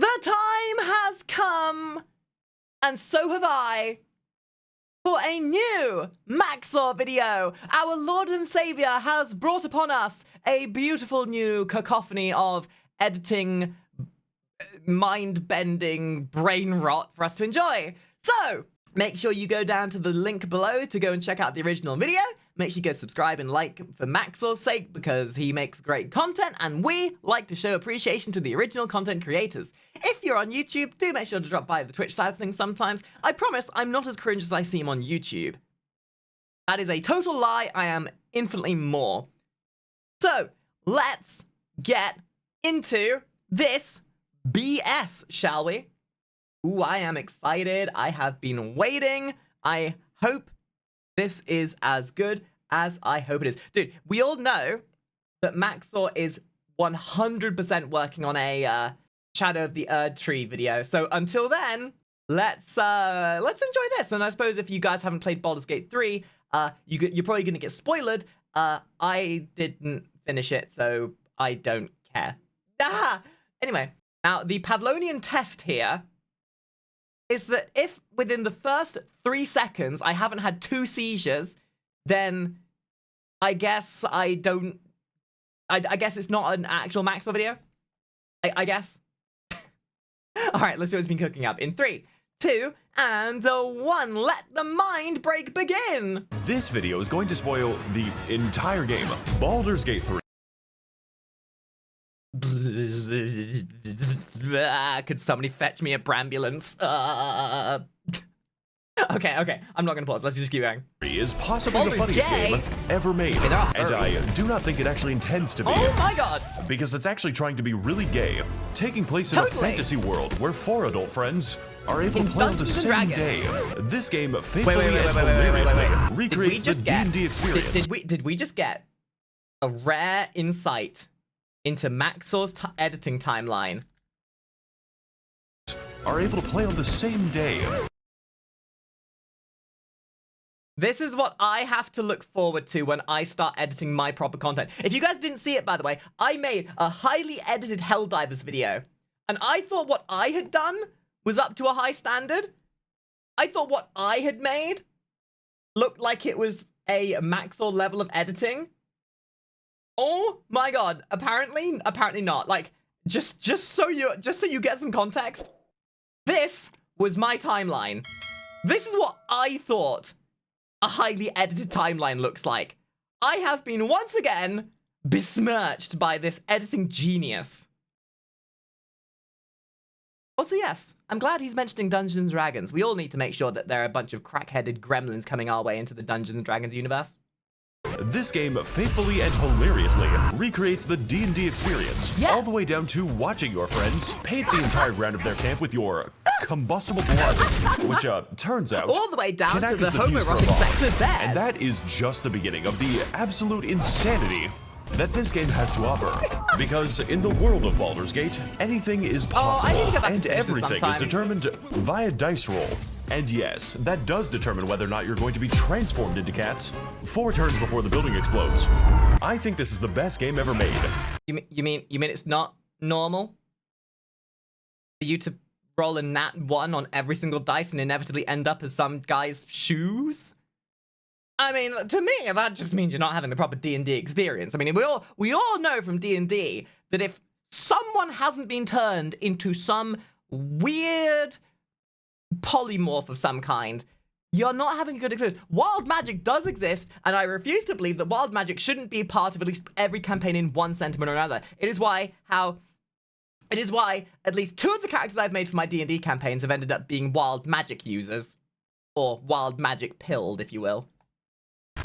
The time has come, and so have I, for a new MAX0R video. Our Lord and Savior has brought upon us a beautiful new cacophony of editing, mind-bending brain rot for us to enjoy. So, make sure you go down to the link below to go and check out the original video. Make sure you go subscribe and like for MAX0R's sake, because he makes great content and we like to show appreciation to the original content creators. If you're on YouTube, do make sure to drop by the Twitch side of things sometimes. I promise I'm not as cringe as I seem on YouTube. That is a total lie. I am infinitely more. So, let's get into this BS, shall we? Ooh, I am excited. I have been waiting. I hope this is as good as I hope it is. Dude, we all know that MAX0R is 100% working on a Shadow of the Erdtree video. So until then, let's enjoy this. And I suppose if you guys haven't played Baldur's Gate 3, you're probably going to get spoiled. I didn't finish it, so I don't care. Anyway, now the Pavlovian test here is that if within the first 3 seconds I haven't had 2 seizures, then I guess I don't... I guess it's not an actual MAX0R video. I guess. Alright, let's see what's been cooking up. In 3, 2, and 1. Let the mind break begin! This video is going to spoil the entire game, Baldur's Gate 3. Could somebody fetch me a brambulance? Okay, I'm not gonna pause. Let's just keep going. Is possibly the funniest game ever made, and I do not think it actually intends to be. Oh my god! Because it's actually trying to be really gay, taking place in a fantasy world where 4 adult friends are able to play on the same day. This game faithfully and hilariously recreates the D&D experience. Did we just get a rare insight into MAX0R's editing timeline? Are able to play on the same day. This is what I have to look forward to when I start editing my proper content. If you guys didn't see it, by the way, I made a highly edited Helldivers video. And I thought what I had done was up to a high standard. I thought what I had made looked like it was a MAX0R level of editing. Oh my god, apparently not. Like, just so you get some context, this was my timeline. This is what I thought a highly edited timeline looks like. I have been once again besmirched by this editing genius. Also, yes, I'm glad he's mentioning Dungeons & Dragons. We all need to make sure that there are a bunch of crack-headed gremlins coming our way into the Dungeons & Dragons universe. This game faithfully and hilariously recreates the D&D experience, all the way down to watching your friends paint the entire ground of their camp with your combustible blood, which turns out all the way down can to act the as the fuse for a homoerotic bomb. section of theirs. And that is just the beginning of the absolute insanity that this game has to offer. Because in the world of Baldur's Gate, anything is possible, and everything is determined via dice roll. And yes, that does determine whether or not you're going to be transformed into cats 4 turns before the building explodes. I think this is the best game ever made. You mean it's not normal for you to roll a nat 1 on every single dice and inevitably end up as some guy's shoes? I mean, to me, that just means you're not having the proper D&D experience. I mean, we all know from D&D that if someone hasn't been turned into some weird polymorph of some kind, you're not having a good experience. Wild magic does exist, and I refuse to believe that wild magic shouldn't be part of at least every campaign in one sentiment or another. It is why at least 2 of the characters I've made for my D&D campaigns have ended up being wild magic users. Or wild magic pilled, if you will.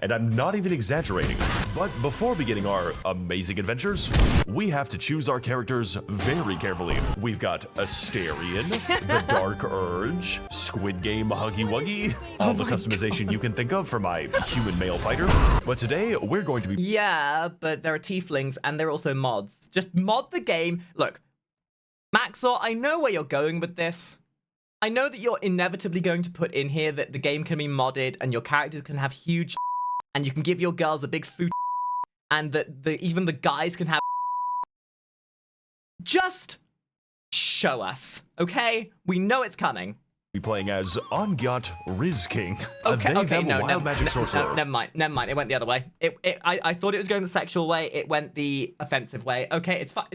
And I'm not even exaggerating. But before beginning our amazing adventures, we have to choose our characters very carefully. We've got Asterion, the Dark Urge, Squid Game Huggy Wuggy, all the customization you can think of for my human male fighter. But today, we're going to be... Yeah, but there are tieflings and there are also mods. Just mod the game. Look, MAX0R, I know where you're going with this. I know that you're inevitably going to put in here that the game can be modded and your characters can have huge and you can give your girls a big food and that even the guys can have. Just Show us, okay? We know it's coming. Be playing as Ongyat Rizking, no, wild magic sorcerer. Never mind. It went the other way. I thought it was going the sexual way. It went the offensive way. Okay, it's fine.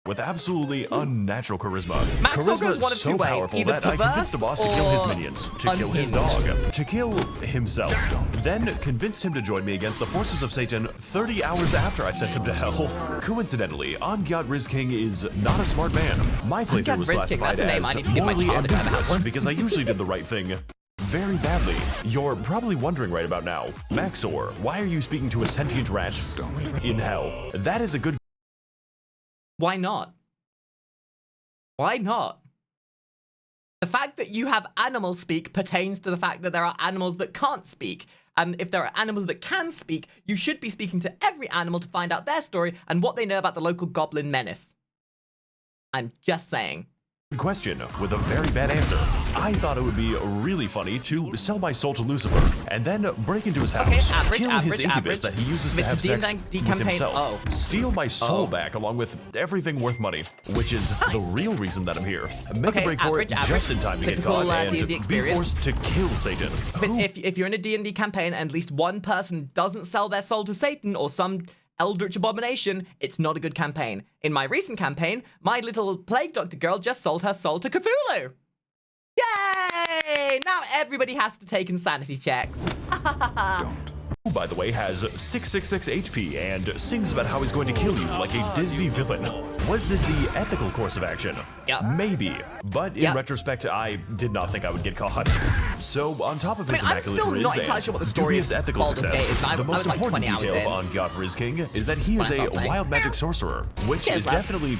With absolutely unnatural charisma. MAX0R Charisma goes one of so two ways. powerful Either that I convinced the boss to kill his minions, to kill his dog, to kill himself. Then convinced him to join me against the forces of Satan 30 hours after I sent him to hell. Coincidentally, Ongyat Rizking is not a smart man. My playthrough was classified as morally ambiguous because I usually did the right thing very badly. You're probably wondering right about now, MAX0R, why are you speaking to a sentient rat in hell? That is a good... Why not? Why not? The fact that you have animals speak pertains to the fact that there are animals that can't speak. And if there are animals that can speak, you should be speaking to every animal to find out their story and what they know about the local goblin menace. I'm just saying. Question with a very bad answer. I thought it would be really funny to sell my soul to Lucifer and then break into his house, kill his incubus that he uses to have sex with himself, steal my soul back along with everything worth money, which is the real reason that I'm here. Make a break for it just in time to get caught and be forced to kill Satan. If you're in a D&D campaign and at least one person doesn't sell their soul to Satan or some eldritch abomination, it's not a good campaign. In my recent campaign, my little plague doctor girl just sold her soul to Cthulhu. Yay! Now everybody has to take insanity checks. Who, by the way, has 666 HP and sings about how he's going to kill you like a Disney villain. Was this the ethical course of action? Yep. Maybe, but in retrospect, I did not think I would get caught. So, on top of his immaculate charisma and dubious ethical success, the most important detail of Ongyat Rizking is that he is a wild magic sorcerer, which is definitely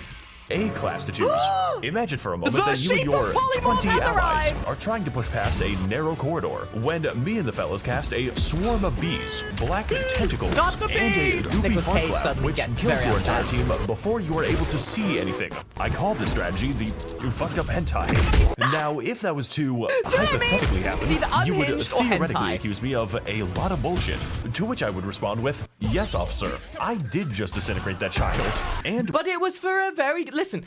a class to choose. Imagine for a moment that you and your 20 allies are trying to push past a narrow corridor when me and the fellas cast a swarm of bees, black tentacles, and a goopy fart which kills your entire team before you are able to see anything. I call this strategy the fucked up hentai. Now, if that was to hypothetically happen, you would theoretically accuse me of a lot of bullshit, to which I would respond with, yes, officer, I did just disintegrate that child, and... But it was for a very... Listen,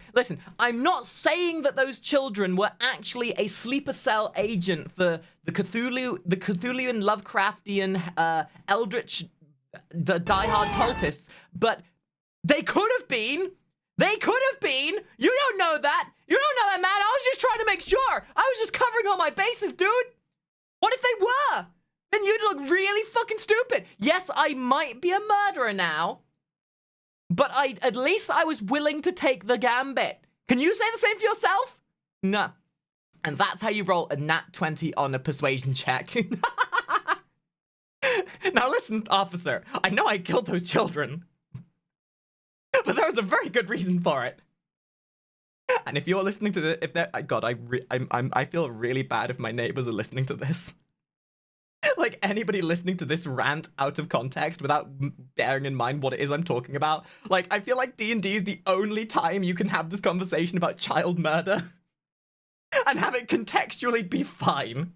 I'm not saying that those children were actually a sleeper cell agent for the Cthulhuan, Lovecraftian, Eldritch, the diehard cultists, but they could have been. They could have been. You don't know that. You don't know that, man. I was just trying to make sure. I was just covering all my bases, dude. What if they were? Then you'd look really fucking stupid. Yes, I might be a murderer now, but at least I was willing to take the gambit. Can you say the same for yourself? No. And that's how you roll a nat 20 on a persuasion check. Now listen, officer. I know I killed those children, but there was a very good reason for it. And if you're listening to this, I feel really bad if my neighbors are listening to this. Like, anybody listening to this rant out of context without bearing in mind what it is I'm talking about. Like, I feel like D&D is the only time you can have this conversation about child murder and have it contextually be fine.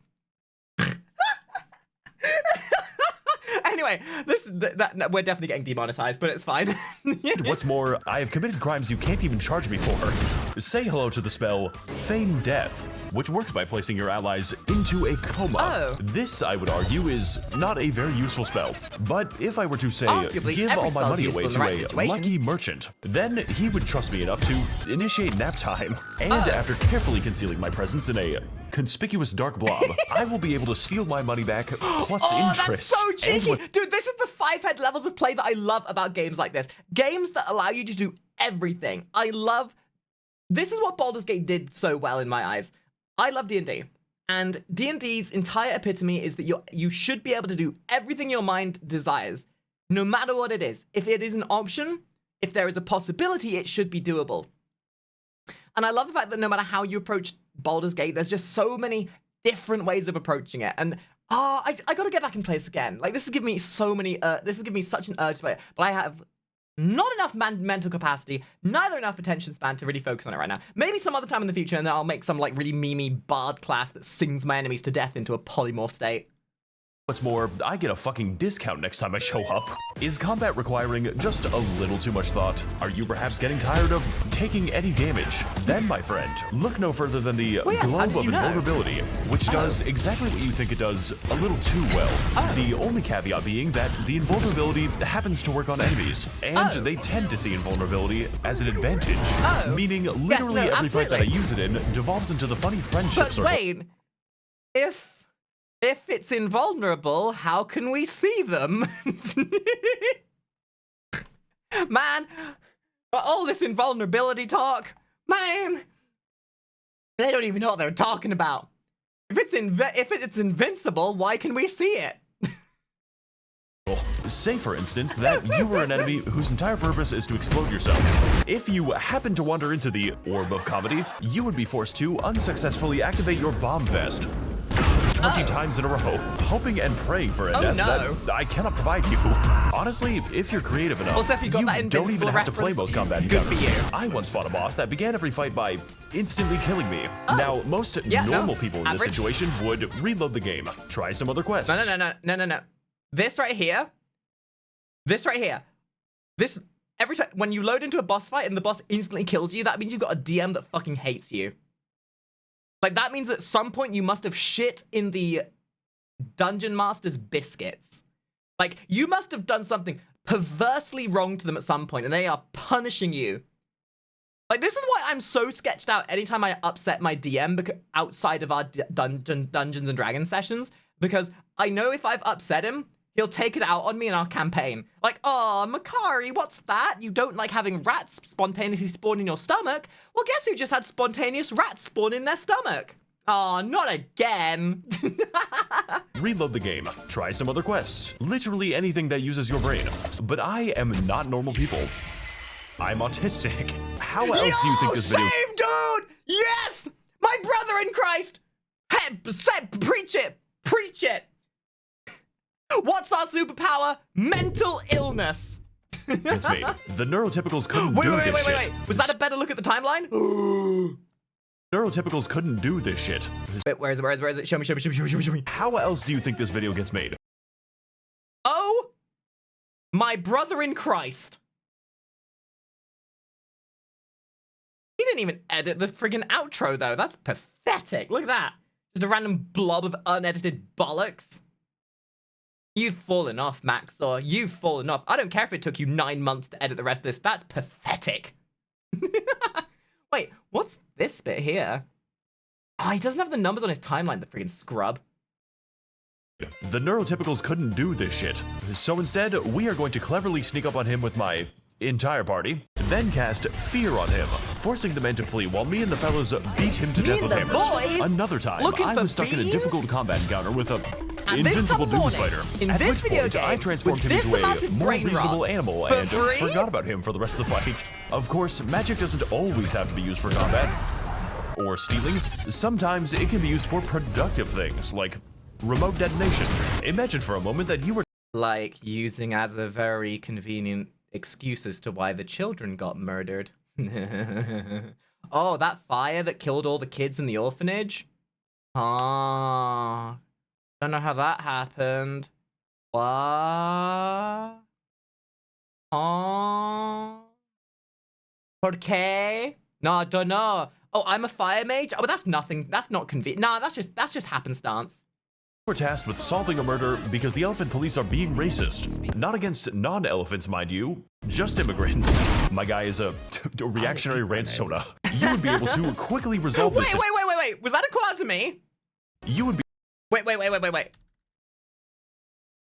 Anyway, we're definitely getting demonetized, but it's fine. What's more, I have committed crimes you can't even charge me for. Say hello to the spell Feign Death, which works by placing your allies into a coma. This, I would argue, is not a very useful spell. But if I were to say, give all my money away to a lucky merchant, then he would trust me enough to initiate nap time. And after carefully concealing my presence in a conspicuous dark blob, I will be able to steal my money back plus interest. That's so cheeky! Dude, this is the 5-head levels of play that I love about games like this. Games that allow you to do everything. This is what Baldur's Gate did so well in my eyes. I love D&D. And D&D's entire epitome is that you should be able to do everything your mind desires, no matter what it is. If it is an option, if there is a possibility, it should be doable. And I love the fact that no matter how you approach Baldur's Gate, there's just so many different ways of approaching it. And I gotta get back and play this again. Like, this has given me such an urge to play it, but I have not enough mental capacity, neither enough attention span to really focus on it right now. Maybe some other time in the future, and then I'll make some like really memey bard class that sings my enemies to death into a polymorph state. What's more, I get a fucking discount next time I show up. Is combat requiring just a little too much thought? Are you perhaps getting tired of taking any damage? Then, my friend, look no further than the Globe of Invulnerability, which does exactly what you think it does a little too well. The only caveat being that the invulnerability happens to work on enemies, and they tend to see invulnerability as an advantage, meaning literally every fight that I use it in devolves into the funny friendship circle. But wait, if it's invulnerable, how can we see them? Man, all this invulnerability talk, man, they don't even know what they're talking about. If it's invincible, why can we see it? Say, for instance, that you were an enemy whose entire purpose is to explode yourself. If you happen to wander into the Orb of Comedy, you would be forced to unsuccessfully activate your bomb vest 20 times in a row, hoping and praying for a death that I cannot provide you. Honestly, if you're creative enough, you don't even have to play most combat encounters. I once fought a boss that began every fight by instantly killing me. Now, most normal people in this situation would reload the game, try some other quests. No. This right here, this, every time, when you load into a boss fight and the boss instantly kills you, that means you've got a DM that fucking hates you. Like, that means at some point you must have shit in the Dungeon Master's biscuits. Like, you must have done something perversely wrong to them at some point, and they are punishing you. Like, this is why I'm so sketched out anytime I upset my DM outside of our Dungeons and Dragons sessions, because I know if I've upset him, he'll take it out on me in our campaign. Like, oh, Makari, what's that? You don't like having rats spontaneously spawn in your stomach? Well, guess who just had spontaneous rats spawn in their stomach? Oh, not again. Reload the game, try some other quests, literally anything that uses your brain. But I am not normal people. I'm autistic. How else do you think this video— same dude! Yes! My brother in Christ! Hey, preach it! Preach it! What's our superpower? Mental illness. It's made. The neurotypicals couldn't do this shit. Wait. Was that a better look at the timeline? Neurotypicals couldn't do this shit. Wait, where is it? Show me. How else do you think this video gets made? Oh, my brother in Christ. He didn't even edit the friggin' outro, though. That's pathetic. Look at that. Just a random blob of unedited bollocks. You've fallen off, MAX0R. You've fallen off. I don't care if it took you 9 months to edit the rest of this. That's pathetic. Wait, what's this bit here? Oh, he doesn't have the numbers on his timeline, the freaking scrub. The neurotypicals couldn't do this shit. So instead, we are going to cleverly sneak up on him with my entire party, then cast fear on him, forcing the men to flee while me and the fellas beat him to death with hammers. Another time, I was stuck in a difficult combat encounter with a invincible doom spider. At which point, I transformed him into a more reasonable animal and forgot about him for the rest of the fight. Of course, magic doesn't always have to be used for combat or stealing. Sometimes it can be used for productive things, like remote detonation. Imagine for a moment that you were like using as a very convenient excuse as to why the children got murdered. Oh, that fire that killed all the kids in the orphanage? Ah, don't know how that happened. What? Partake? No, I don't know. Oh, I'm a fire mage? Oh, but that's nothing. That's not convenient. No, that's just happenstance. We're tasked with solving a murder because the elephant police are being racist. Not against non-elephants, mind you, just immigrants. My guy is a reactionary ranch soda. You would be able to quickly resolve this. Wait. Was that a call out to me? You would be— Wait. What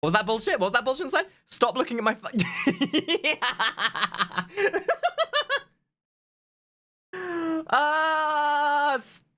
was that bullshit? What was that bullshit inside? Stop looking at my phone.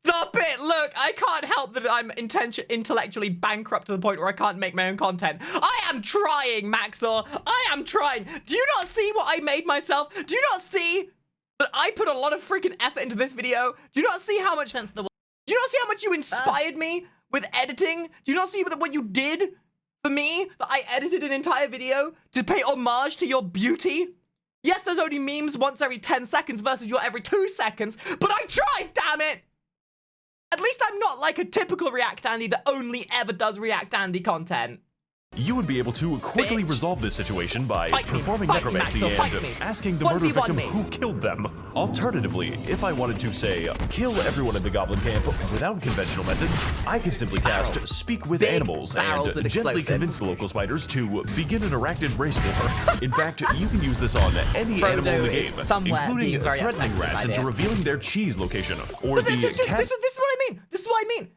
Stop it! Look, I can't help that I'm intellectually bankrupt to the point where I can't make my own content. I am trying, MAX0R. I am trying. Do you not see what I made myself? Do you not see that I put a lot of freaking effort into this video? Do you not see how much sense the— Do you not see how much you inspired me with editing? Do you not see what you did for me? That I edited an entire video to pay homage to your beauty? Yes, there's only memes once every 10 seconds versus your every 2 seconds, but I tried, damn it! At least I'm not like a typical React Andy that only ever does React Andy content. You would be able to quickly resolve this situation by performing necromancy and asking the murder victim who killed them. Alternatively, if I wanted to, say, kill everyone in the goblin camp without conventional methods, I could simply cast Speak with Animals and gently convince the local spiders to begin an arachnid race war. In fact, you can use this on any animal in the game, including threatening rats into revealing their cheese location, or the cat... This is what I mean! This is what I mean!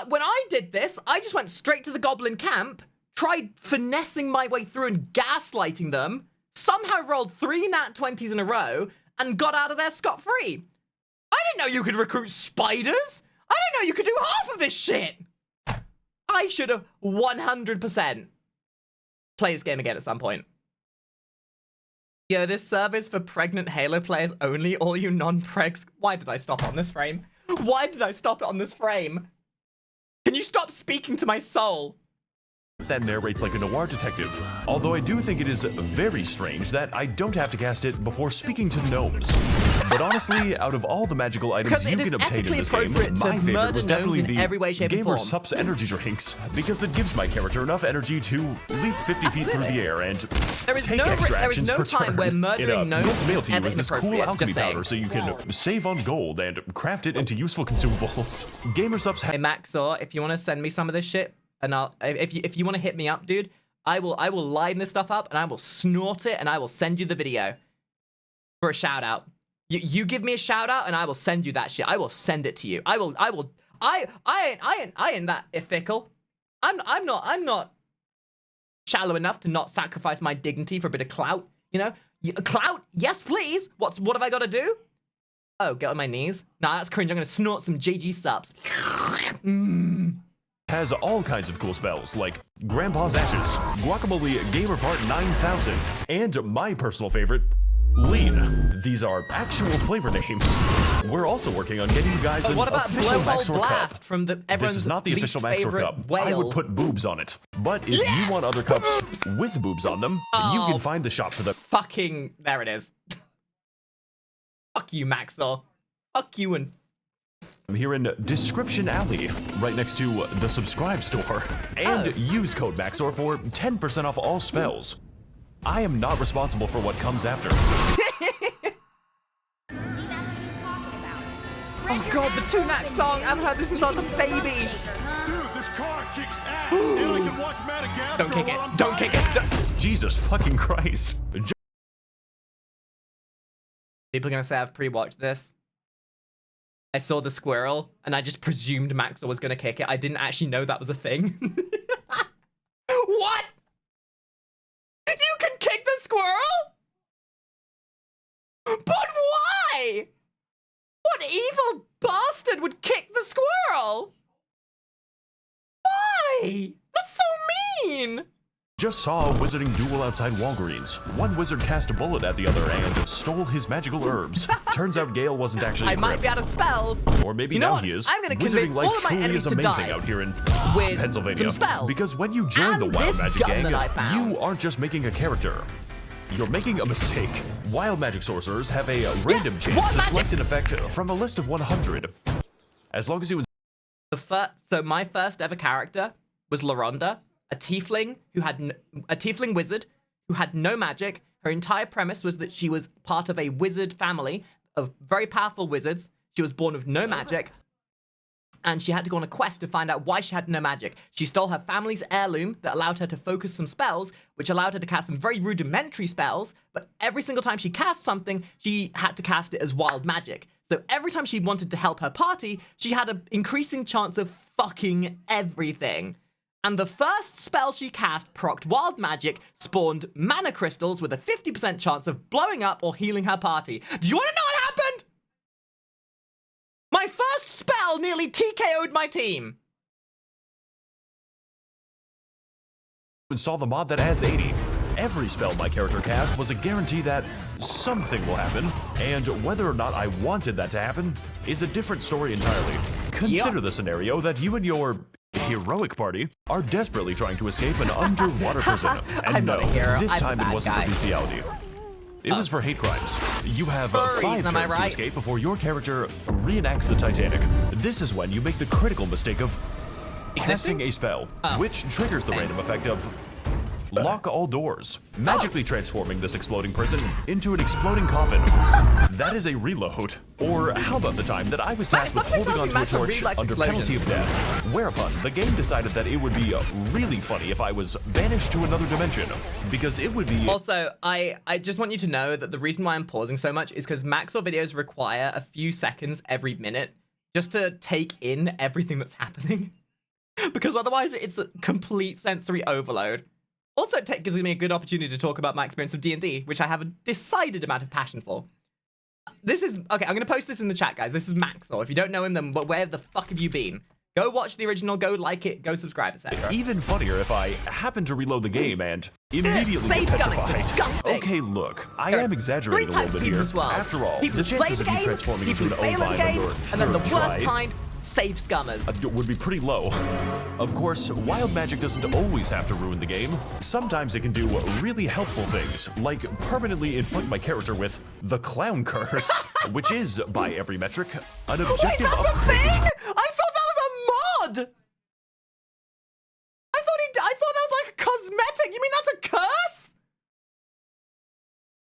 When I did this, I just went straight to the goblin camp, tried finessing my way through and gaslighting them, somehow rolled 3 nat 20s in a row, and got out of there scot-free. I didn't know you could recruit spiders! I didn't know you could do half of this shit! I should have 100% played this game again at some point. Yo, this service for pregnant Halo players only, all you non-pregs... Why did I stop on this frame? Why did I stop it on this frame? Can you stop speaking to my soul? That narrates like a noir detective, although I do think it is very strange that I don't have to cast it before speaking to gnomes. But honestly, out of all the magical items you can obtain in this game, my favorite was definitely the Gamer Sup's energy drinks, because it gives my character enough energy to leap 50 feet through the air and take extra actions per turn. Where murdering gnomes what's mailed to you is this cool alchemy powder so you can save on gold and craft it into useful consumables. Gamer Sup's... Hey MAX0R, if you want to send me some of this shit, and if you want to hit me up, dude, I will line this stuff up and I will snort it and I will send you the video for a shout out. You give me a shout out and I will send you that shit. I will send it to you. I ain't that fickle. I'm not shallow enough to not sacrifice my dignity for a bit of clout. You know, clout. Yes, please. What have I got to do? Oh, get on my knees. Nah, that's cringe. I'm gonna snort some JG subs. Has all kinds of cool spells, like Grandpa's Ashes, Guacamole Gamerfart 9000, and my personal favorite, Lean. These are actual flavor names. We're also working on getting you guys an official MAX0R cup. From this is not the official MAX0R cup. I would put boobs on it. But if you want other cups with boobs on them, you can find the shop for them. Fucking, there it is. Fuck you, MAX0R. Fuck you and... I'm here in Description Alley, right next to the subscribe store. And use code MAX0R for 10% off all spells. I am not responsible for what comes after. Oh god, the Tunak song! I haven't heard this since I was a baby! Dude, this car kicks ass, and I can watch Madagascar. Don't kick it! Don't kick it! Jesus fucking Christ. People are gonna say I've pre-watched this. I saw the squirrel, and I just presumed MAX0R was gonna kick it. I didn't actually know that was a thing. What? You can kick the squirrel? But why? What evil bastard would kick the squirrel? Why? That's so mean! Just saw a wizarding duel outside Walgreens. One wizard cast a bullet at the other and stole his magical herbs. Turns out Gale wasn't actually I might be out of spells. Or maybe now he is. I'm gonna convince all of my enemies to die out here in with Pennsylvania. some spells. Because when you join the Wild Magic Gang, you aren't just making a character. You're making a mistake. Wild Magic Sorcerers have a random chance to select an effect from a list of 100. As long as you... So my first ever character was LaRonda, a tiefling who had a tiefling wizard who had no magic. Her entire premise was that she was part of a wizard family of very powerful wizards. She was born with no magic, and she had to go on a quest to find out why she had no magic. She stole her family's heirloom that allowed her to focus some spells, which allowed her to cast some very rudimentary spells, but every single time she cast something, she had to cast it as wild magic. So every time she wanted to help her party, she had an increasing chance of fucking everything. And the first spell she cast procced wild magic, spawned mana crystals with a 50% chance of blowing up or healing her party. Do you want to know what happened? My first spell nearly TKO'd my team. Install the mod that adds 80. Every spell my character cast was a guarantee that something will happen, and whether or not I wanted that to happen is a different story entirely. Consider the scenario that you and your heroic party are desperately trying to escape an underwater prison. And no, this time it wasn't for bestiality. It was for hate crimes. You have 5 turns to escape before your character reenacts the Titanic. This is when you make the critical mistake of casting a spell, which triggers the random effect of lock all doors, magically transforming this exploding prison into an exploding coffin. That is a reload. Or how about the time that I was tasked with holding onto a torch under penalty of death, whereupon the game decided that it would be really funny if I was banished to another dimension, because it would be... Also, I just want you to know that the reason why I'm pausing so much is because MAX0R videos require a few seconds every minute just to take in everything that's happening, because otherwise it's a complete sensory overload. Also, it gives me a good opportunity to talk about my experience of D&D, which I have a decided amount of passion for. This is... Okay, I'm going to post this in the chat, guys. This is MAX0R. If you don't know him, then where the fuck have you been? Go watch the original, go like it, go subscribe, etc. Even funnier if I happen to reload the game and immediately Save get gunning, petrified. disgusting. Okay, look, I am exaggerating a little bit here. Well. After all, people the play chances the of you game, transforming into people an fail at the ovine on game, your and then the third worst try kind, safe scummers. would be pretty low. Of course, wild magic doesn't always have to ruin the game. Sometimes it can do really helpful things, like permanently inflict my character with the clown curse, which is, by every metric, an objective Wait, that's a upgrade. thing? I thought that was a mod! I thought that was like a cosmetic. You mean that's a curse?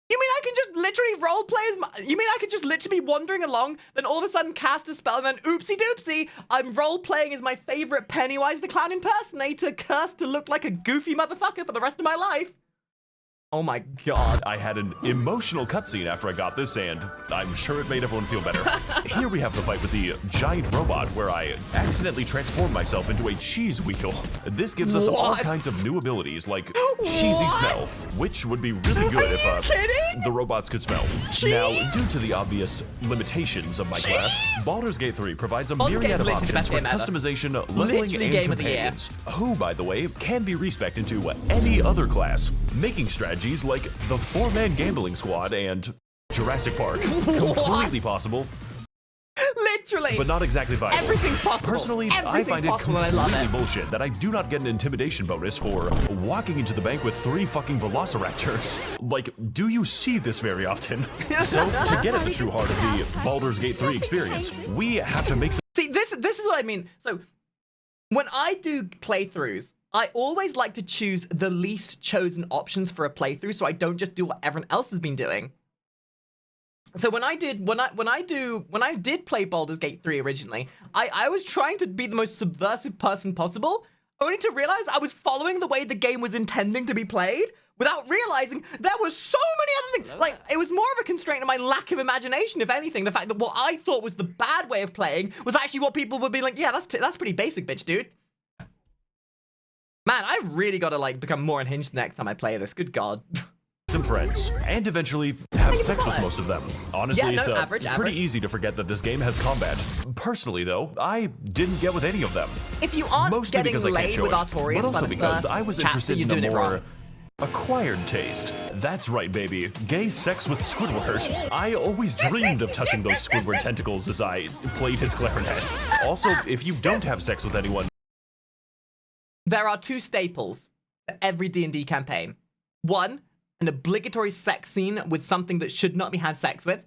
You mean I can just literally roleplay as my... You mean I could just literally be wandering along, then all of a sudden cast a spell, and then oopsie doopsie, I'm roleplaying as my favorite Pennywise the Clown impersonator, cursed to look like a goofy motherfucker for the rest of my life? Oh my god. I had an emotional cutscene after I got this, and I'm sure it made everyone feel better. Here we have the fight with the giant robot, where I accidentally transformed myself into a cheese wheel. This gives us all kinds of new abilities, like cheesy smell, which would be really good if the robots could smell. Cheese? Now, due to the obvious limitations of my class, Baldur's Gate 3 provides a myriad of options for customization, leveling, and companions, who, by the way, can be respec'd into any other class, making strategies like the 4-man gambling squad and Jurassic Park completely possible. Literally. But not exactly viable. Everything's possible. Personally, I find it completely bullshit that I do not get an intimidation bonus for walking into the bank with 3 fucking velociraptors. Like, do you see this very often? So, to get at the true heart of the Baldur's Gate 3 experience, we have to make some... See, this is what I mean. So, when I do playthroughs, I always like to choose the least chosen options for a playthrough, so I don't just do what everyone else has been doing. So when I did play Baldur's Gate 3 originally, I was trying to be the most subversive person possible, only to realize I was following the way the game was intending to be played, without realizing there was so many other things. Like, it was more of a constraint of my lack of imagination, if anything. The fact that what I thought was the bad way of playing was actually what people would be like, yeah, that's pretty basic, bitch, dude. Man, I've really got to, like, become more unhinged next time I play this. Good God. Some friends, and eventually have sex with most of them. Honestly, yeah, no, it's pretty easy to forget that this game has combat. Personally, though, I didn't get with any of them. If you aren't Mostly getting because I can't laid show with it, Artorias, but also because I was interested in a more acquired taste. That's right, baby. Gay sex with Squidward. I always dreamed of touching those Squidward tentacles as I played his clarinet. Also, if you don't have sex with anyone... There are 2 staples for every D&D campaign. 1, an obligatory sex scene with something that should not be had sex with.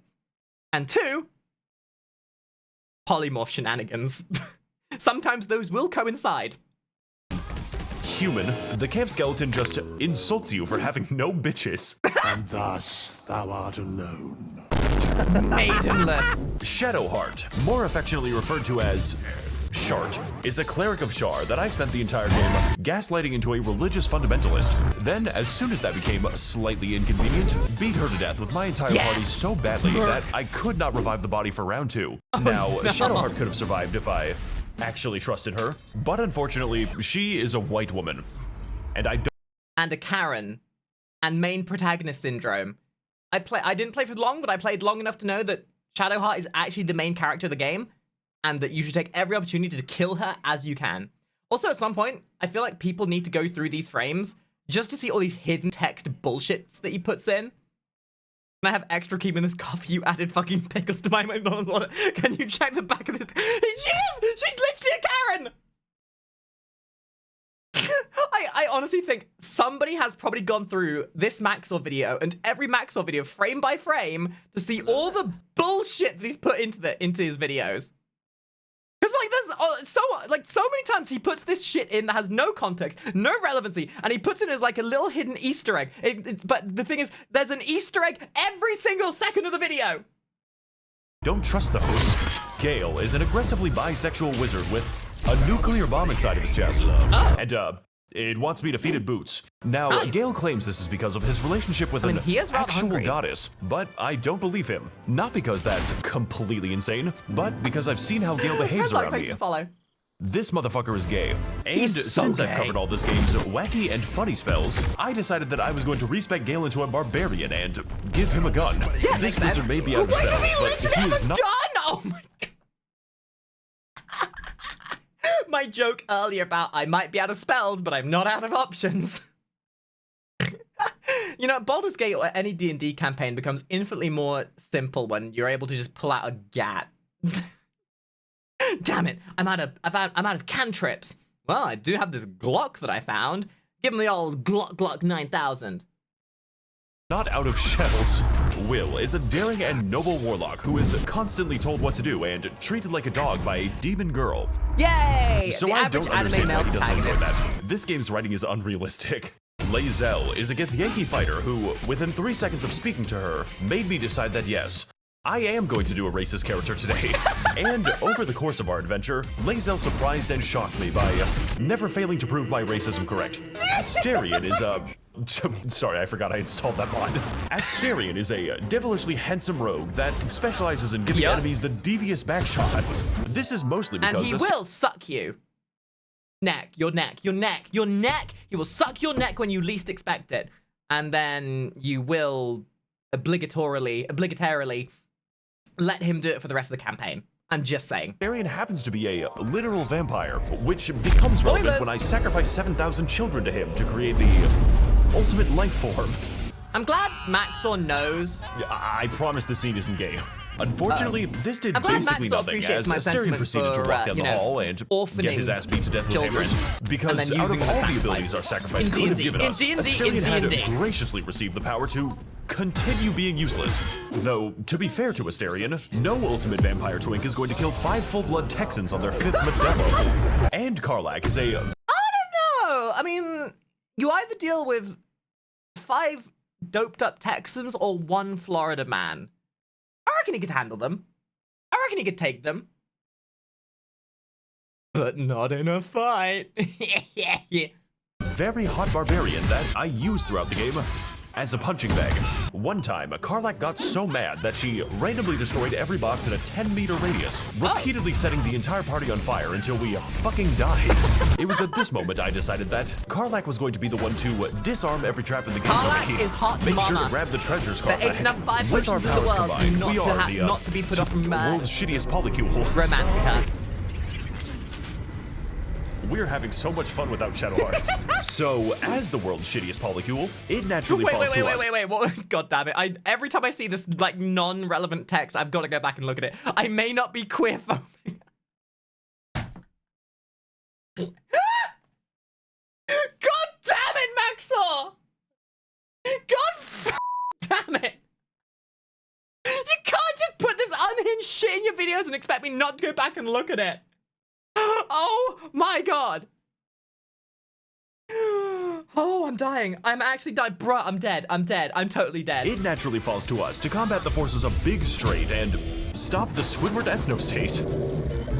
And 2, polymorph shenanigans. Sometimes those will coincide. Human, the camp skeleton just insults you for having no bitches. And thus thou art alone. Maidenless. Shadowheart, more affectionately referred to as Shart, is a cleric of Shar that I spent the entire game gaslighting into a religious fundamentalist. Then, as soon as that became slightly inconvenient, beat her to death with my entire party so badly that I could not revive the body for round 2. Now, Shadowheart could have survived if I actually trusted her, but unfortunately, she is a white woman, and I don't... And a Karen, and main protagonist syndrome. I didn't play for long, but I played long enough to know that Shadowheart is actually the main character of the game, and that you should take every opportunity to kill her as you can. Also, at some point, I feel like people need to go through these frames just to see all these hidden text bullshits that he puts in. Can I have extra cream in this coffee? You added fucking pickles to my McDonald's order. Can you check the back of this? She is! She's literally a Karen! I honestly think somebody has probably gone through this MAX0R video and every MAX0R video frame by frame to see all the bullshit that he's put into his videos. Because, like, there's so many times he puts this shit in that has no context, no relevancy, and he puts it as like a little hidden Easter egg. But the thing is, there's an Easter egg every single second of the video. Don't trust those. Gale is an aggressively bisexual wizard with a nuclear bomb inside of his chest. Oh. And, it wants me defeated boots. Now, Nice. Gale claims this is because of his relationship with an he is rather actual hungry. goddess, but I don't believe him. Not because that's completely insane, but because I've seen how Gale behaves around me. Follow. This motherfucker is gay. And He's so since gay. I've covered all this game's wacky and funny spells, I decided that I was going to respec Gale into a barbarian and give him a gun. Yeah, This wizard may be out of Wait, spells, does he but literally he have is a not. gun? Oh my god. My joke earlier about I might be out of spells, but I'm not out of options. You know, Baldur's Gate or any D&D campaign becomes infinitely more simple when you're able to just pull out a gat. Damn it! I'm out of cantrips. Well, I do have this Glock that I found. Give him the old Glock 9000. Not out of shells. Will is a daring and noble warlock who is constantly told what to do and treated like a dog by a demon girl. Yay! So the I average don't anime understand male why he doesn't enjoy protagonist. that. This game's writing is unrealistic. Lae'zel is a Githyanki fighter who, within 3 seconds of speaking to her, made me decide that yes, I am going to do a racist character today. And over the course of our adventure, Lae'zel surprised and shocked me by never failing to prove my racism correct. Asterion is a... Sorry, I forgot I installed that mod. Asterion is a devilishly handsome rogue that specializes in giving enemies the devious backshots. This is mostly because... And he will suck you. Your neck. He will suck your neck when you least expect it. And then you will obligatorily let him do it for the rest of the campaign. I'm just saying. Asterion happens to be a literal vampire, which becomes relevant when I sacrifice 7,000 children to him to create the ultimate life form. I'm glad MAX0R knows. I promise the scene isn't gay. Unfortunately, this did I'm glad basically MAX0R nothing appreciates as my Asterion sentiment proceeded to for, walk down the hall and get orphaning his ass beat to death with children, hammers. Because and then out using of them all as the abilities our sacrifice In could have D&D, given us, in D&D, Asterion had in D&D. graciously received the power to continue being useless. Though, to be fair to Asterion, no ultimate vampire twink is going to kill 5 full-blood Texans on their 5th Modelo. And Karlach is a... I don't know. I mean, you either deal with 5 doped-up Texans or 1 Florida man. I reckon he could handle them. I reckon he could take them. But not in a fight. Yeah. very hot barbarian that I used throughout the game as a punching bag. One time, Karlach got so mad that she randomly destroyed every box in a 10-meter radius, repeatedly setting the entire party on fire until we fucking died. It was at this moment I decided that Karlach was going to be the one to disarm every trap in the game. Karlach is hot Make mama. sure to grab the treasures, The 8 Karlach. and 5 With our pushes of the powers world combined, not we to are the not to be put off from world's shittiest polycule. Romantica. We're having so much fun without Shadowheart. So, as the world's shittiest polycule, it naturally falls to us. Wait. What? God damn it. Every time I see this, like, non-relevant text, I've got to go back and look at it. I may not be queer foaming. God damn it, MAX0R! God damn it! You can't just put this unhinged shit in your videos and expect me not to go back and look at it. Oh my god. Oh, I'm dying. I'm actually dying. Bruh, I'm dead. I'm totally dead. It naturally falls to us to combat the forces of Big Straight and stop the Squidward ethno-state.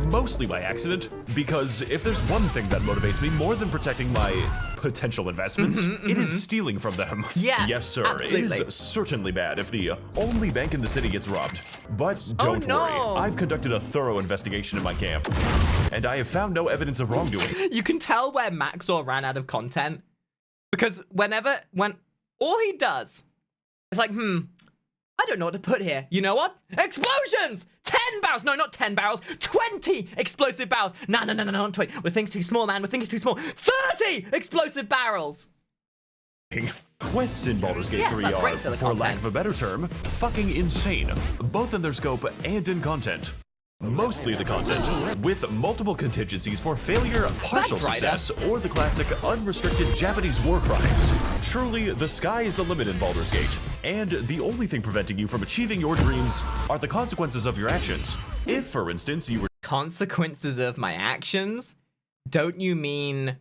Mostly by accident, because if there's one thing that motivates me more than protecting my potential investments, it is stealing from them. Yeah, Yes, sir. absolutely. It is certainly bad if the only bank in the city gets robbed. But don't worry. I've conducted a thorough investigation in my camp, and I have found no evidence of wrongdoing. You can tell where MAX0R ran out of content, because when all he does is like, I don't know what to put here. You know what? Explosions! 10 barrels! No, not 10 barrels. 20 explosive barrels. No, not 20. We're thinking too small, man. We're thinking too small. 30 explosive barrels! Quests in Baldur's Gate 3 that's are, great for the for lack content. of a better term, fucking insane, both in their scope and in content. Mostly the content, with multiple contingencies for failure, partial That's right, success, or the classic unrestricted Japanese war crimes. Truly, the sky is the limit in Baldur's Gate, and the only thing preventing you from achieving your dreams are the consequences of your actions. If, for instance, you were consequences of my actions, don't you mean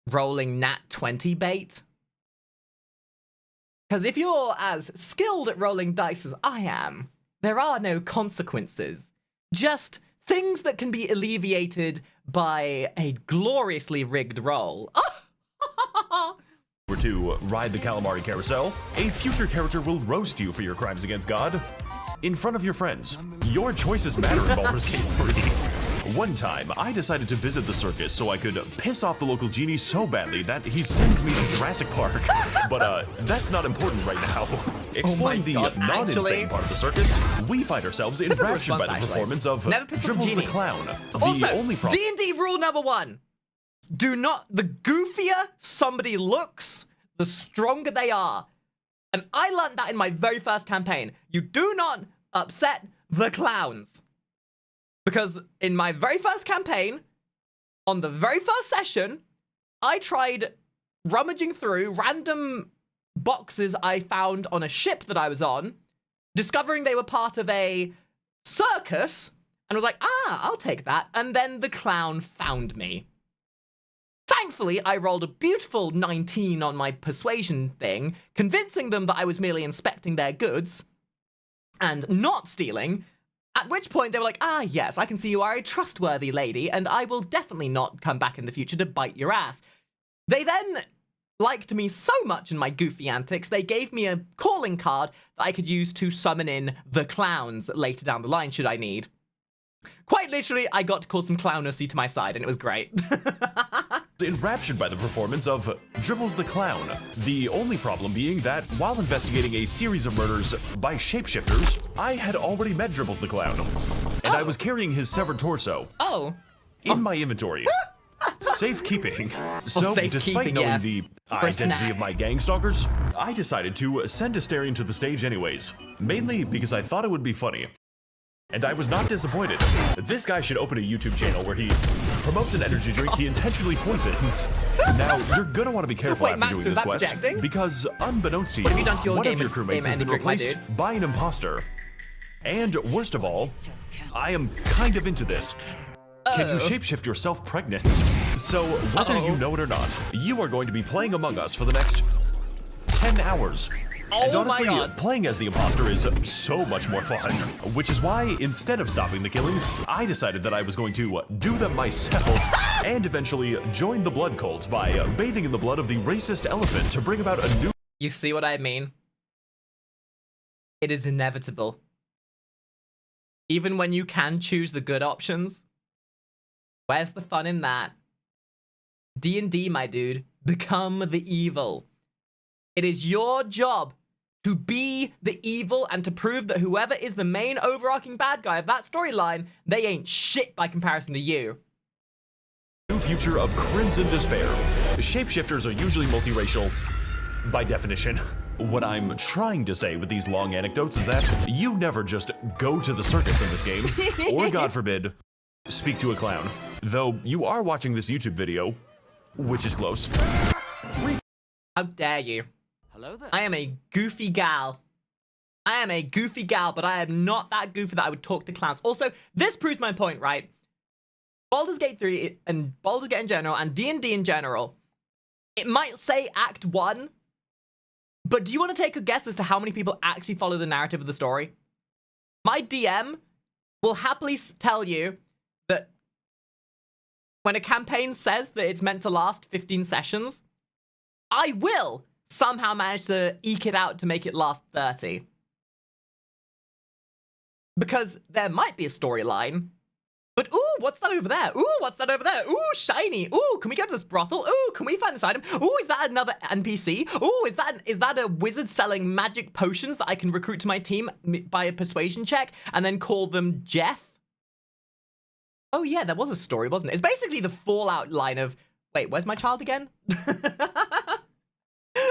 rolling nat 20 bait? Because if you're as skilled at rolling dice as I am, there are no consequences. Just things that can be alleviated by a gloriously rigged roll. Were to ride the calamari carousel, a future character will roast you for your crimes against God in front of your friends. Your choices matter in Baldur's Gate 3. One time, I decided to visit the circus so I could piss off the local genie so badly that he sends me to Jurassic Park. But that's not important right now. Exploring the non-insane part of the circus, we find ourselves enraptured by the performance of Dribbles the Clown. Also, The only problem... D&D rule number 1. Do not... The goofier somebody looks, the stronger they are. And I learned that in my very first campaign. You do not upset the clowns. Because in my very first campaign, on the very first session, I tried rummaging through random boxes I found on a ship that I was on, discovering they were part of a circus, and was like, I'll take that. And then the clown found me. Thankfully, I rolled a beautiful 19 on my persuasion thing, convincing them that I was merely inspecting their goods and not stealing, at which point they were like, yes, I can see you are a trustworthy lady, and I will definitely not come back in the future to bite your ass. They then liked me so much in my goofy antics, they gave me a calling card that I could use to summon in the clowns later down the line, should I need. Quite literally, I got to call some clownacy to my side, and it was great. Enraptured by the performance of Dribbles the Clown. The only problem being that while investigating a series of murders by shapeshifters, I had already met Dribbles the Clown, and I was carrying his severed torso in my inventory. Safekeeping. So, despite knowing the identity of my gang stalkers, I decided to send Astarion to the stage anyways, mainly because I thought it would be funny. And I was not disappointed. This guy should open a YouTube channel where he promotes an energy drink he intentionally poisons. Now, you're gonna want to be careful after doing this quest, because unbeknownst to you, one of your crewmates has been replaced by an imposter. And worst of all, I am kind of into this. Can you shapeshift yourself pregnant? So, whether you know it or not, you are going to be playing Among Us for the next 10 hours. And honestly, playing as the imposter is so much more fun, which is why, instead of stopping the killings, I decided that I was going to do them myself, and eventually join the blood cult by bathing in the blood of the racist elephant to bring about a new... You see what I mean? It is inevitable. Even when you can choose the good options, where's the fun in that? D&D, my dude, become the evil. It is your job to be the evil and to prove that whoever is the main overarching bad guy of that storyline, they ain't shit by comparison to you. New future of Crimson Despair. Shapeshifters are usually multiracial, by definition. What I'm trying to say with these long anecdotes is that you never just go to the circus in this game, or God forbid, speak to a clown. Though you are watching this YouTube video, which is close. How dare you? Hello there. I am a goofy gal. I am a goofy gal, but I am not that goofy that I would talk to clowns. Also, this proves my point, right? Baldur's Gate 3 and Baldur's Gate in general and D&D in general, it might say Act 1, but do you want to take a guess as to how many people actually follow the narrative of the story? My DM will happily tell you that when a campaign says that it's meant to last 15 sessions, I will somehow manage to eke it out to make it last 30. Because there might be a storyline, but ooh, what's that over there? Ooh, what's that over there? Ooh, shiny. Ooh, can we go to this brothel? Ooh, can we find this item? Ooh, is that another NPC? Ooh, is that a wizard selling magic potions that I can recruit to my team by a persuasion check and then call them Jeff? Oh yeah, there was a story, wasn't it? It's basically the Fallout line of, wait, where's my child again?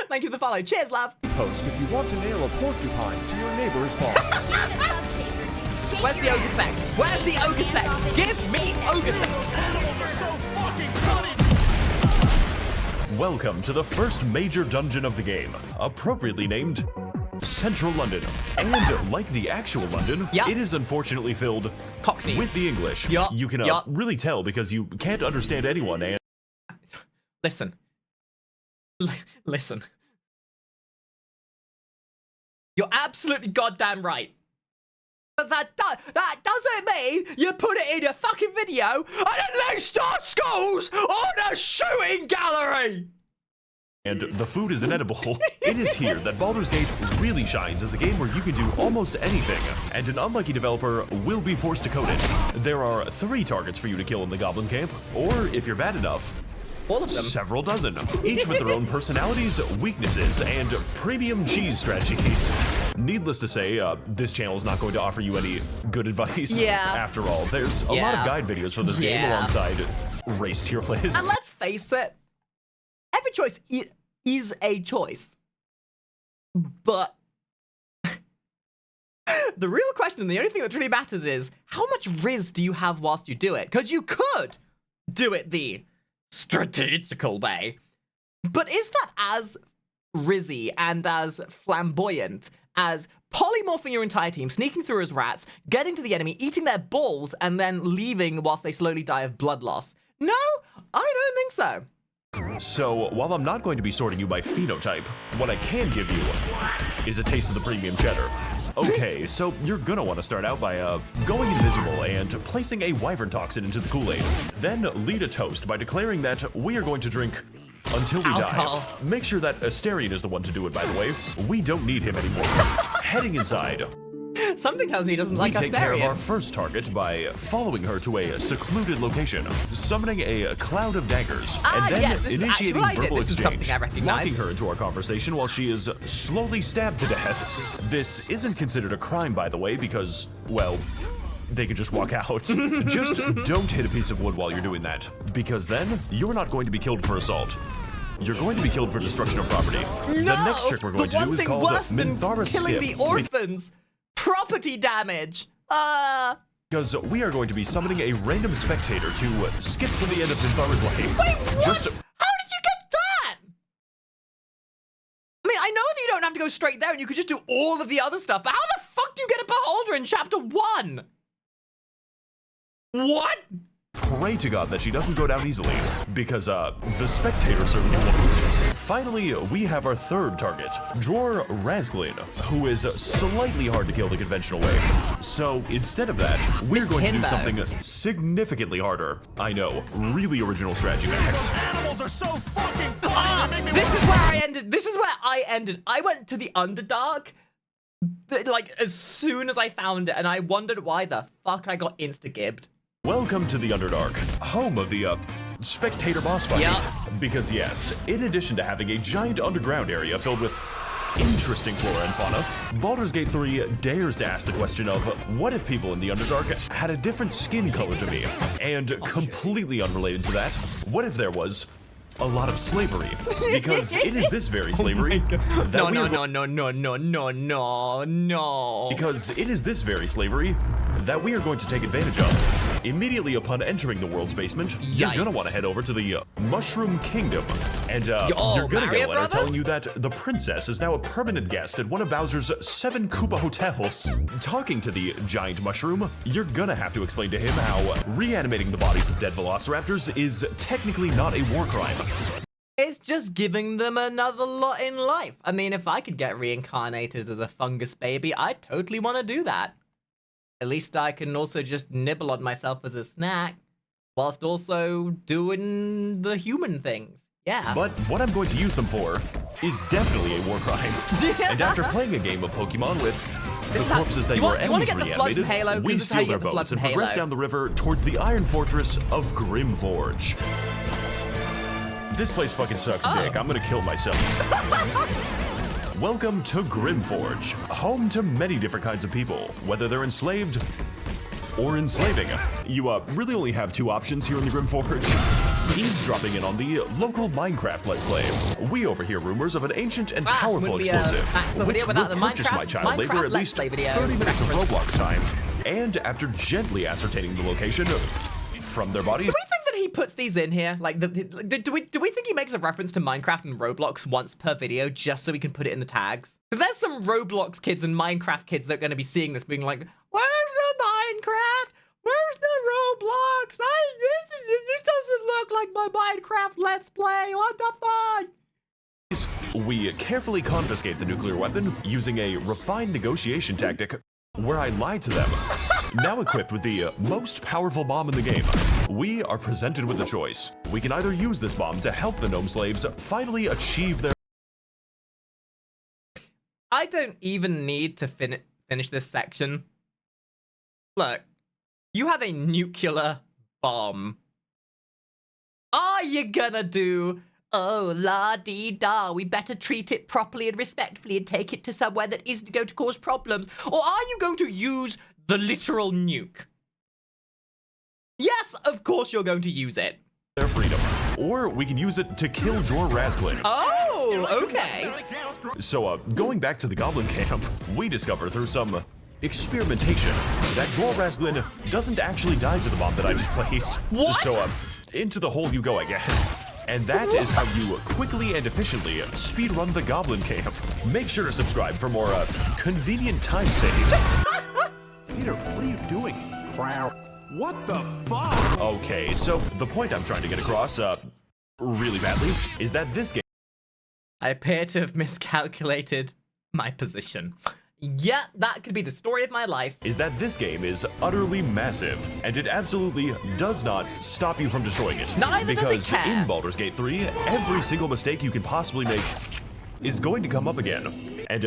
Thank you for the follow. Cheers, love. Post if you want to nail a porcupine to your neighbor's paws. Where's the ogre sex? Where's the ogre sex? Give me ogre sex. Animals are so fucking funny! Welcome to the first major dungeon of the game, appropriately named central London. And like the actual London, it is unfortunately filled Cockneys with the English. You can really tell because you can't understand anyone. And listen. Listen. You're absolutely goddamn right. But that doesn't mean you put it in your fucking video and at least our schools on a shooting gallery! And the food is inedible. It is here that Baldur's Gate really shines as a game where you can do almost anything, and an unlucky developer will be forced to code it. There are 3 targets for you to kill in the Goblin Camp, or if you're bad enough, all of them. Several dozen, each with their own personalities, weaknesses, and premium cheese strategies. Needless to say, this channel is not going to offer you any good advice. After all, there's a lot of guide videos for this game alongside race tier lists. And let's face it, every choice is a choice. But the real question, and the only thing that really matters is, how much riz do you have whilst you do it? Because you could do it the strategical way. But is that as rizzy and as flamboyant as polymorphing your entire team, sneaking through as rats, getting to the enemy, eating their balls, and then leaving whilst they slowly die of blood loss? No, I don't think so. So, while I'm not going to be sorting you by phenotype, what I can give you is a taste of the premium cheddar. Okay, so you're gonna want to start out by going invisible and placing a wyvern toxin into the Kool-Aid. Then lead a toast by declaring that we are going to drink until we die. Make sure that Asterion is the one to do it, by the way. We don't need him anymore. Heading inside. Something tells me he doesn't like Asterion. We take care of our first target by following her to a secluded location, summoning a cloud of daggers, and then initiating verbal exchange, locking her into our conversation while she is slowly stabbed to death. This isn't considered a crime, by the way, because, well, they could just walk out. Just don't hit a piece of wood while you're doing that, because then you're not going to be killed for assault. You're going to be killed for destruction of property. No! The next trick we're going to do is called Minthara killing Skip. The orphans. Property damage. Because we are going to be summoning a random spectator to skip to the end of Minthara's life. Wait, what? How did you get that? I mean, I know that you don't have to go straight there and you could just do all of the other stuff, but how the fuck do you get a beholder in chapter 1? What? Pray to God that she doesn't go down easily, because the spectator certainly won't. Finally, we have our third target, Dror Razglin, who is slightly hard to kill the conventional way. So instead of that, we're going to do something significantly harder. I know, really original strategy, Max. Animals are so fucking funny. This is where I ended. This is where I ended. I went to the Underdark, like, as soon as I found it, and I wondered why the fuck I got insta-gibbed. Welcome to the Underdark, home of the, spectator boss fight. Because yes, in addition to having a giant underground area filled with interesting flora and fauna, Baldur's Gate 3 dares to ask the question of, what if people in the Underdark had a different skin color to me? And completely unrelated to that, what if there was a lot of slavery? Because it is this very slavery No. Because it is this very slavery that we are going to take advantage of. Immediately upon entering the world's basement, you're gonna want to head over to the Mushroom Kingdom. And you're gonna get a letter telling you that the princess is now a permanent guest at one of Bowser's 7 Koopa hotels. Talking to the giant mushroom, you're gonna have to explain to him how reanimating the bodies of dead velociraptors is technically not a war crime. It's just giving them another lot in life. I mean, if I could get reincarnated as a fungus baby, I'd totally want to do that. At least I can also just nibble on myself as a snack, whilst also doing the human things. Yeah. But what I'm going to use them for is definitely a war crime. And after playing a game of Pokemon with the corpses that your enemies reanimated, we steal their boats and progress down the river towards the Iron Fortress of Grimforge. This place fucking sucks dick. I'm gonna kill myself. Welcome to Grimforge, home to many different kinds of people, whether they're enslaved or enslaving. You really only have 2 options here in the Grimforge. Eavesdropping in on the local Minecraft Let's Play. We overhear rumors of an ancient and powerful explosive, which will purchase my child labor at least 30 minutes of Roblox time. And after gently ascertaining the location from their bodies... Do we think that he puts these in here? Like, do we think he makes a reference to Minecraft and Roblox once per video just so we can put it in the tags? Because there's some Roblox kids and Minecraft kids that are going to be seeing this being like, where's the Minecraft? Where's the Roblox? This doesn't look like my Minecraft Let's Play. What the fuck? We carefully confiscate the nuclear weapon using a refined negotiation tactic where I lied to them. Now equipped with the most powerful bomb in the game, we are presented with a choice. We can either use this bomb to help the gnome slaves finally achieve their... I don't even need to finish this section. Look, you have a nuclear bomb. Are you gonna do... Oh, la-dee-da, we better treat it properly and respectfully and take it to somewhere that isn't going to cause problems? Or are you going to use the literal nuke? Yes, of course you're going to use it. Their freedom. Or we can use it to kill Jor Rasglin. Oh, okay. So, going back to the Goblin Camp, we discover through some experimentation that Jor Rasglin doesn't actually die to the bomb that I just placed. What? So, into the hole you go, I guess. And that is how you quickly and efficiently speedrun the Goblin Camp. Make sure to subscribe for more convenient time saves. Peter, what are you doing? Crowd. What the fuck? Okay, so the point I'm trying to get across, really badly, is that this game... I appear to have miscalculated my position. Yeah, that could be the story of my life. Is that this game is utterly massive, and it absolutely does not stop you from destroying it. Neither does it because care. in Baldur's Gate 3, every single mistake you can possibly make is going to come up again. And,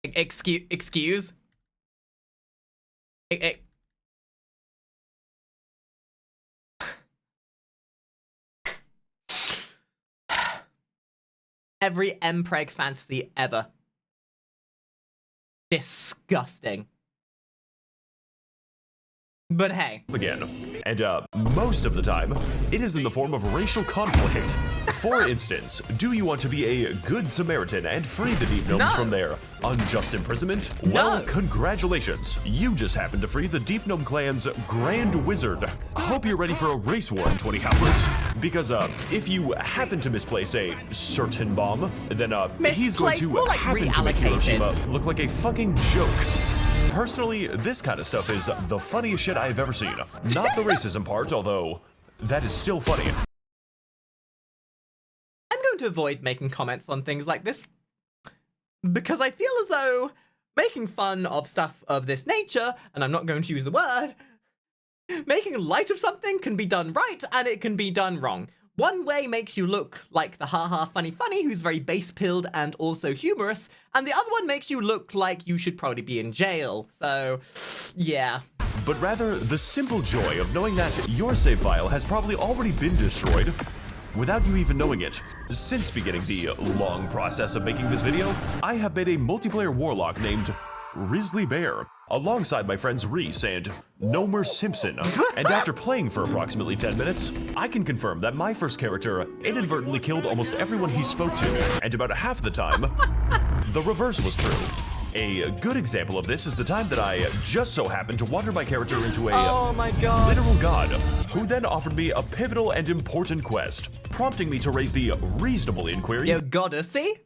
Excuse? Every mpreg fantasy ever. Disgusting. But hey. again. And, most of the time, it is in the form of racial conflict. For instance, do you want to be a good Samaritan and free the Deep Gnomes from their unjust imprisonment? Well, congratulations. You just happened to free the Deep Gnome clan's Grand Wizard. Hope you're ready for a race war in 20 hours. Because, if you happen to misplace a certain bomb, then, he's going to happen to make Hiroshima look like a fucking joke. Personally, this kind of stuff is the funniest shit I've ever seen. Not the racism part, although that is still funny. I'm going to avoid making comments on things like this because I feel as though making fun of stuff of this nature, and I'm not going to use the word, making light of something can be done right and it can be done wrong. One way makes you look like the haha funny who's very base-pilled and also humorous, and the other one makes you look like you should probably be in jail. So, yeah. But rather, the simple joy of knowing that your save file has probably already been destroyed without you even knowing it. Since beginning the long process of making this video, I have made a multiplayer warlock named Risley Bear, alongside my friends Reese and Nomer Simpson. And after playing for approximately 10 minutes, I can confirm that my first character inadvertently killed almost everyone he spoke to, and about half the time, the reverse was true. A good example of this is the time that I just so happened to wander my character into a literal god, who then offered me a pivotal and important quest, prompting me to raise the reasonable inquiry. Yo, Goddessy?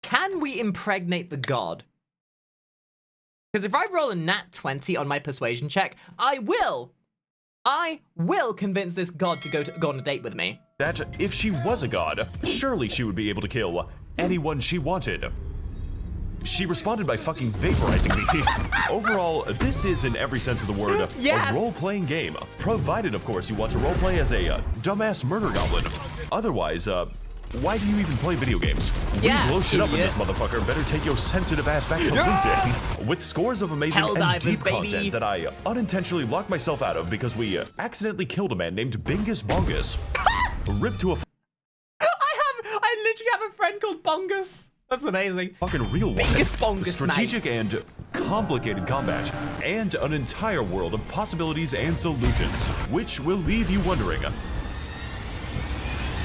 Can we impregnate the god? Because if I roll a nat 20 on my persuasion check, I will convince this god to go on a date with me. That if she was a god, surely she would be able to kill anyone she wanted. She responded by fucking vaporizing me. Overall, this is, in every sense of the word, a role-playing game. Provided, of course, you want to roleplay as a dumbass murder goblin. Otherwise, why do you even play video games? We blow shit up in this motherfucker. Better take your sensitive ass back to LinkedIn. With scores of amazing and deep content that I unintentionally locked myself out of because we accidentally killed a man named Bingus Bongus. Ripped to a I literally have a friend called Bongus. That's amazing. Fucking real one. Bingus Bongus, strategic and complicated combat, and an entire world of possibilities and solutions, which will leave you wondering,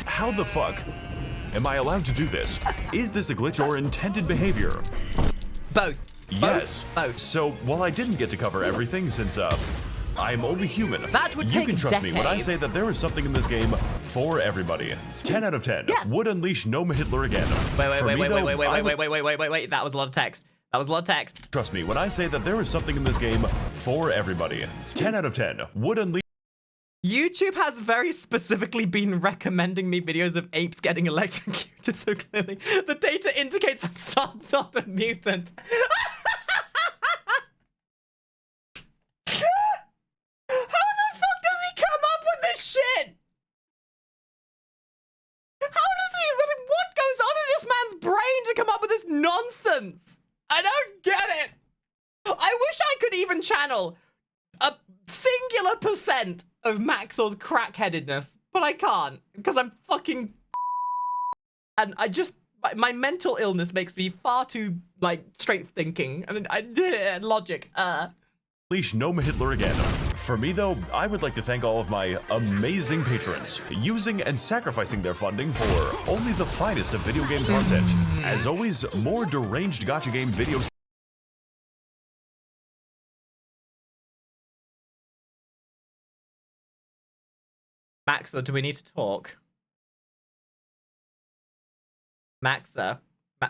how the fuck am I allowed to do this? Is this a glitch or intended behavior? Both. Yes. Both. So, while I didn't get to cover everything since, I'm only human. That would You take can trust decades. me when I say that there is something in this game for everybody. 10 out of 10. Yes. Would unleash no Hitler again. Wait. Wait. That was a lot of text. That was a lot of text. Trust me when I say that there is something in this game for everybody. 10 out of 10. Would unleash. YouTube has very specifically been recommending me videos of apes getting electrocuted so clearly. The data indicates I'm not a mutant. How the fuck does he come up with this shit? How does he really, what goes on in this man's brain to come up with this nonsense? I don't get it. I wish I could even channel a singular percent of MAX0R's crackheadedness, but I can't because I'm fucking and I just my mental illness makes me far too like straight thinking and logic. Unleash no Hitler again. For me, though, I would like to thank all of my amazing patrons, using and sacrificing their funding for only the finest of video game content. As always, more deranged gacha game videos. MAX0R, do we need to talk? MAX0R,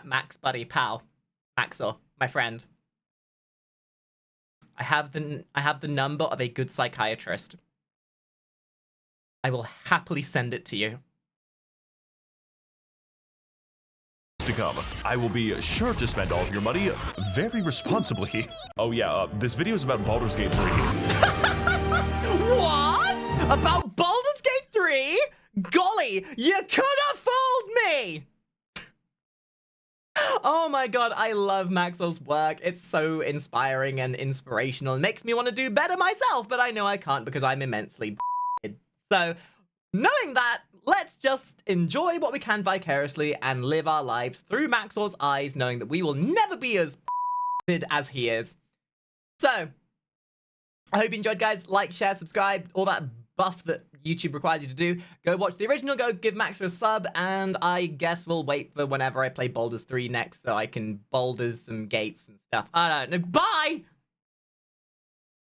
Max buddy, pal, MAX0R, my friend. I have the number of a good psychiatrist. I will happily send it to you. To come. I will be sure to spend all of your money very responsibly. Oh yeah, this video is about Baldur's Gate 3. What? About Baldur's Gate 3? Golly, you could have fooled me! Oh my god, I love MAX0R's work. It's so inspiring and inspirational. It makes me want to do better myself, but I know I can't because I'm immensely So, knowing that, let's just enjoy what we can vicariously and live our lives through MAX0R's eyes, knowing that we will never be as as he is. So, I hope you enjoyed, guys. Like, share, subscribe, all that buff that YouTube requires you to do. Go watch the original, go give MAX0R a sub, and I guess we'll wait for whenever I play Baldur's 3 next so I can boulders some gates and stuff. I don't know. Bye!